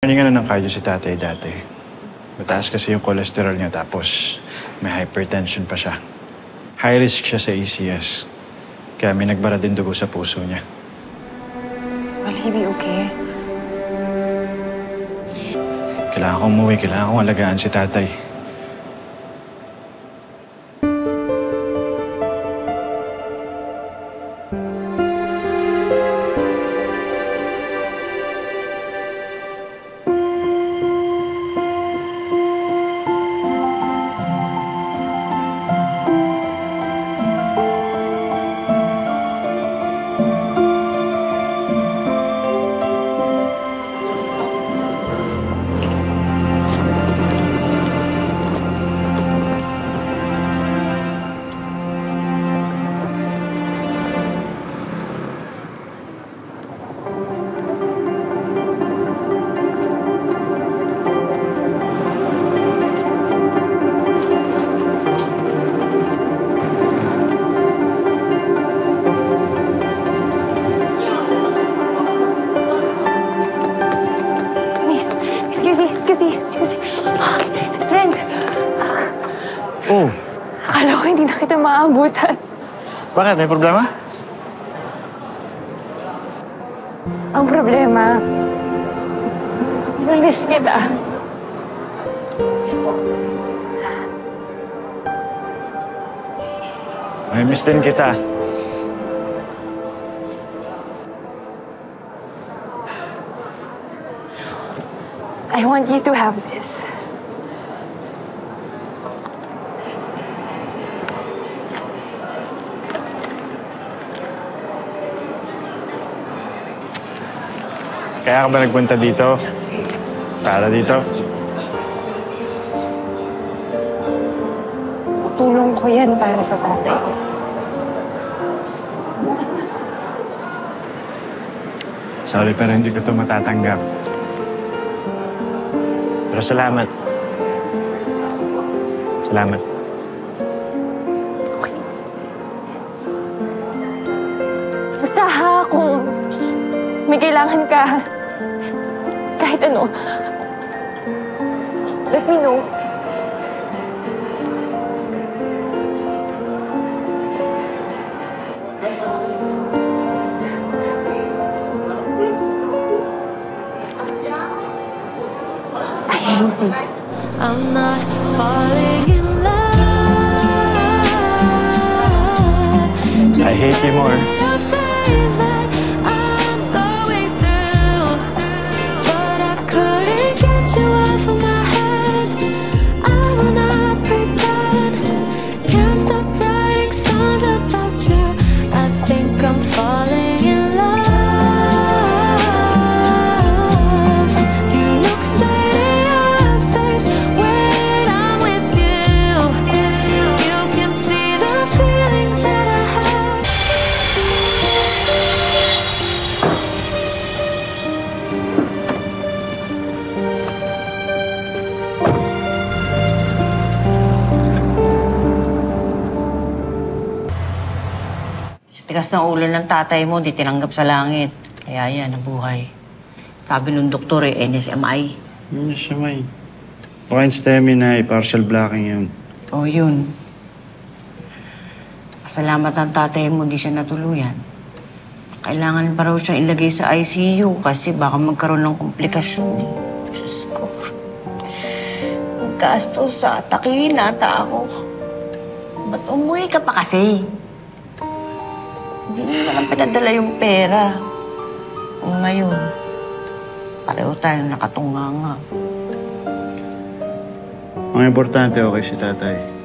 Hininga na ng cardio si tatay dati. Mataas kasi yung cholesterol niya tapos may hypertension pa siya. High risk siya sa ACS. Kaya may nagbara din dugo sa puso niya. Will he be okay? Kailangan kong umuwi. Kailangan kong alagaan si tatay. Excuse me. Renz! Oh! Akala ko hindi na kita maabutan. Bakit? May problema? Ang problema, namiss kita. May miss din kita. I want you to have this. Kaya ka ba nagpunta dito? Para dito? Tulong ko yan para sa tatay ko. Sorry, pero hindi ko ito matatanggap. Pero salamat. Salamat. Okay. Basta ha, kung may kailangan ka, kahit ano, let me know. I'm not falling in love. I hate you more. I'm going through, but I couldn't get you off of my head. I will not pretend. Can't stop writing songs about you. I think I'm falling in love. Tigas ng ulo ng tatay mo, di tinanggap sa langit. Kaya yan, nabuhay. Sabi nung doktor NSMI. NSMI? Baka stamina, partial blocking yun. Oo, yun. Salamat ng tatay mo, di siya natuluyan. Kailangan pa raw siyang ilagay sa ICU kasi baka magkaroon ng komplikasyon. Diyos ko. Gastos sa atakihin ata ako. Ba't umuwi ka pa kasi? Hindi mo lang pinadala yung pera. Kung ngayon, pareho tayong nakatunganga. Ang importante, okay si tatay.